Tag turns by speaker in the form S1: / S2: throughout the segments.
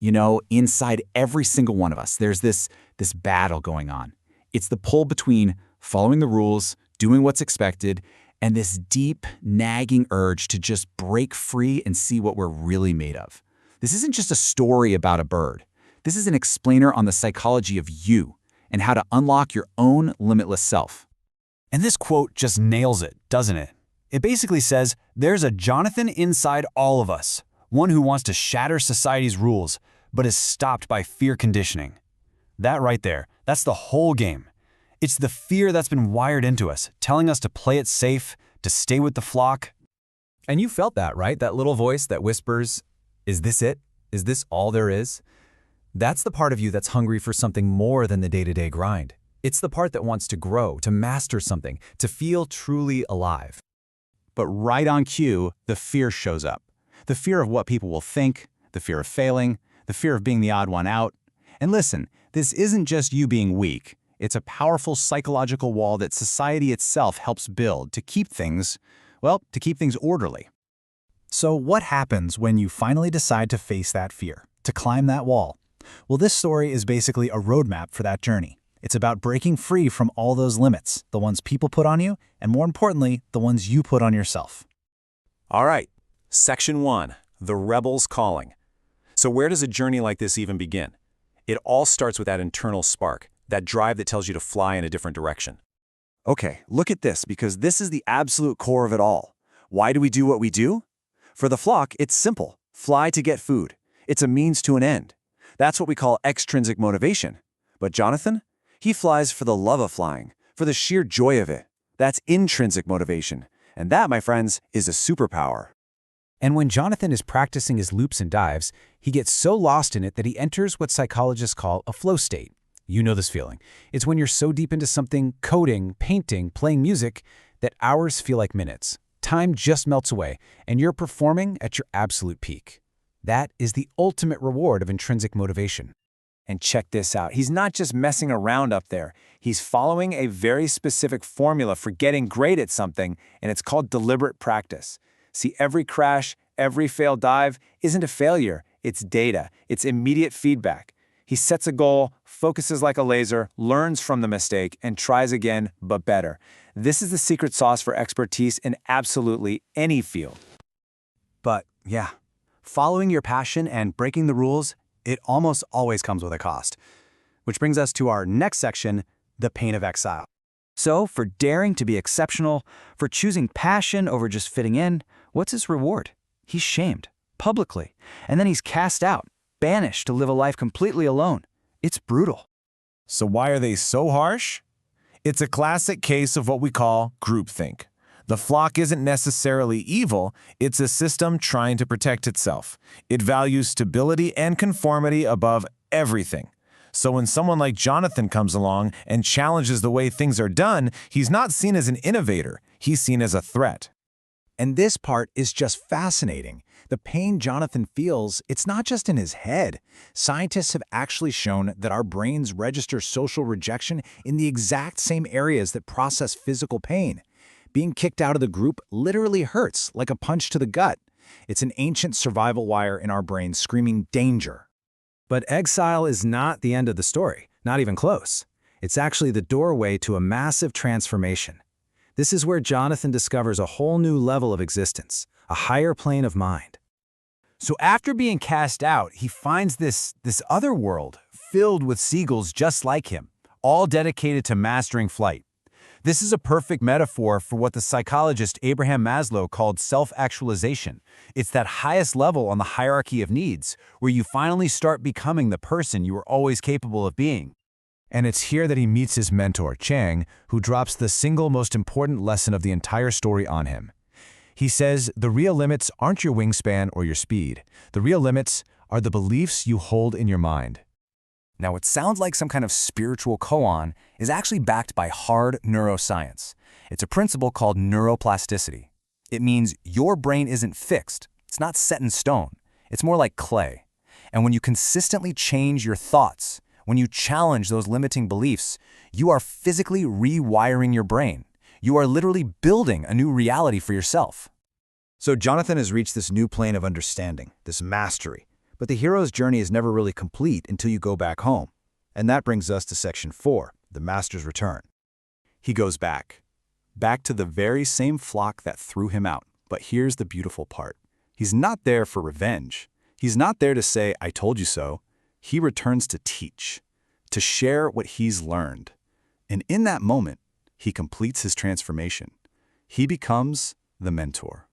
S1: Inside every single one of us, there's this battle going on. It's the pull between following the rules, doing what's expected, and this deep, nagging urge to just break free and see what we're really made of. This isn't just a story about a bird. This is an explainer on the psychology of you and how to unlock your own limitless self.
S2: And this quote just nails it, doesn't it? It basically says, there's a Jonathan inside all of us, one who wants to shatter society's rules, but is stopped by fear conditioning. That right there, that's the whole game. It's the fear that's been wired into us, telling us to play it safe, to stay with the flock.
S3: And you felt that, right? That little voice that whispers, is this it? Is this all there is? That's the part of you that's hungry for something more than the day-to-day grind. It's the part that wants to grow, to master something, to feel truly alive.
S1: But right on cue, the fear shows up. The fear of what people will think, the fear of failing, the fear of being the odd one out. And listen, this isn't just you being weak. It's a powerful psychological wall that society itself helps build to keep things orderly.
S4: So what happens when you finally decide to face that fear, to climb that wall? Well, this story is basically a roadmap for that journey. It's about breaking free from all those limits, the ones people put on you, and more importantly, the ones you put on yourself.
S5: All right, Section 1, the rebel's calling. So where does a journey like this even begin? It all starts with that internal spark, that drive that tells you to fly in a different direction.
S6: Okay, look at this, because this is the absolute core of it all. Why do we do what we do? For the flock, it's simple. Fly to get food. It's a means to an end. That's what we call extrinsic motivation. But Jonathan? He flies for the love of flying, for the sheer joy of it. That's intrinsic motivation. And that, my friends, is a superpower.
S2: And when Jonathan is practicing his loops and dives, he gets so lost in it that he enters what psychologists call a flow state. You know this feeling. It's when you're so deep into something, coding, painting, playing music, that hours feel like minutes. Time just melts away, and you're performing at your absolute peak. That is the ultimate reward of intrinsic motivation.
S6: And check this out. He's not just messing around up there. He's following a very specific formula for getting great at something, and it's called deliberate practice. See, every crash, every failed dive isn't a failure. It's data. It's immediate feedback. He sets a goal, focuses like a laser, learns from the mistake, and tries again, but better. This is the secret sauce for expertise in absolutely any field.
S4: But yeah, following your passion and breaking the rules, it almost always comes with a cost. Which brings us to our next section, the pain of exile. So, for daring to be exceptional, for choosing passion over just fitting in, what's his reward? He's shamed, publicly, and then he's cast out, banished to live a life completely alone. It's brutal.
S7: So why are they so harsh? It's a classic case of what we call groupthink. The flock isn't necessarily evil, it's a system trying to protect itself. It values stability and conformity above everything. So when someone like Jonathan comes along and challenges the way things are done, he's not seen as an innovator, he's seen as a threat.
S4: And this part is just fascinating. The pain Jonathan feels, it's not just in his head. Scientists have actually shown that our brains register social rejection in the exact same areas that process physical pain. Being kicked out of the group literally hurts, like a punch to the gut. It's an ancient survival wire in our brains screaming danger.
S3: But exile is not the end of the story, not even close. It's actually the doorway to a massive transformation. This is where Jonathan discovers a whole new level of existence, a higher plane of mind.
S2: So after being cast out, he finds this other world filled with seagulls just like him, all dedicated to mastering flight. This is a perfect metaphor for what the psychologist Abraham Maslow called self-actualization. It's that highest level on the hierarchy of needs, where you finally start becoming the person you were always capable of being.
S7: And it's here that he meets his mentor, Chang, who drops the single most important lesson of the entire story on him. He says, the real limits aren't your wingspan or your speed. The real limits are the beliefs you hold in your mind.
S6: Now, what sounds like some kind of spiritual koan is actually backed by hard neuroscience. It's a principle called neuroplasticity. It means your brain isn't fixed. It's not set in stone. It's more like clay. And when you consistently change your thoughts, when you challenge those limiting beliefs, you are physically rewiring your brain. You are literally building a new reality for yourself.
S4: So Jonathan has reached this new plane of understanding, this mastery.
S2: But the hero's journey is never really complete until you go back home. And that brings us to Section 4, the Master's Return.
S4: He goes back to the very same flock that threw him out. But here's the beautiful part. He's not there for revenge. He's not there to say, I told you so. He returns to teach, to share what he's learned. And in that moment, he completes his transformation. He becomes the mentor.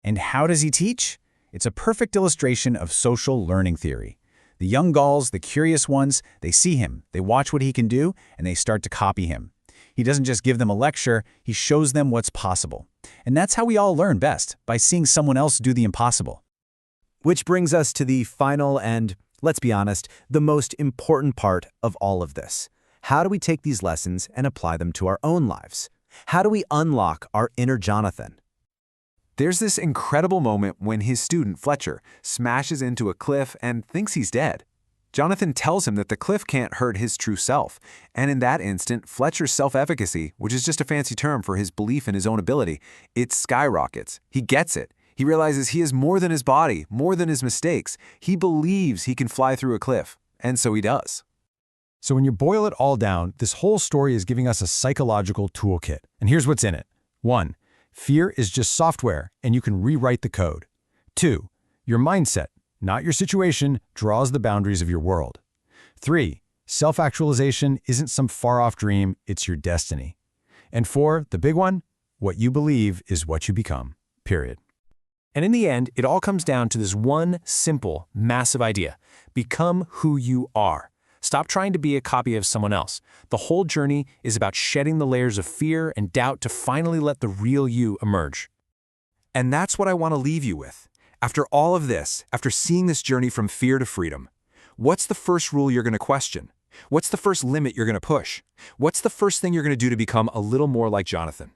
S2: And how does he teach? It's a perfect illustration of social learning theory. The young Gauls, the curious ones, they see him, they watch what he can do, and they start to copy him. He doesn't just give them a lecture, he shows them what's possible. And that's how we all learn best, by seeing someone else do the impossible. Which brings us to the final and, let's be honest, the most important part of all of this. How do we take these lessons and apply them to our own lives? How do we unlock our inner Jonathan?
S6: There's this incredible moment when his student, Fletcher, smashes into a cliff and thinks he's dead. Jonathan tells him that the cliff can't hurt his true self, and in that instant, Fletcher's self-efficacy, which is just a fancy term for his belief in his own ability, it skyrockets. He gets it. He realizes he is more than his body, more than his mistakes. He believes he can fly through a cliff, and so he does.
S2: So when you boil it all down, this whole story is giving us a psychological toolkit. And here's what's in it. 1. Fear is just software, and you can rewrite the code. 2. Your mindset, not your situation, draws the boundaries of your world. 3. Self-actualization isn't some far-off dream, it's your destiny. And 4, the big one, what you believe is what you become, period.
S5: And in the end, it all comes down to this one simple, massive idea. Become who you are. Stop trying to be a copy of someone else. The whole journey is about shedding the layers of fear and doubt to finally let the real you emerge.
S6: And that's what I want to leave you with. After all of this, after seeing this journey from fear to freedom, what's the first rule you're going to question? What's the first limit you're going to push? What's the first thing you're going to do to become a little more like Jonathan?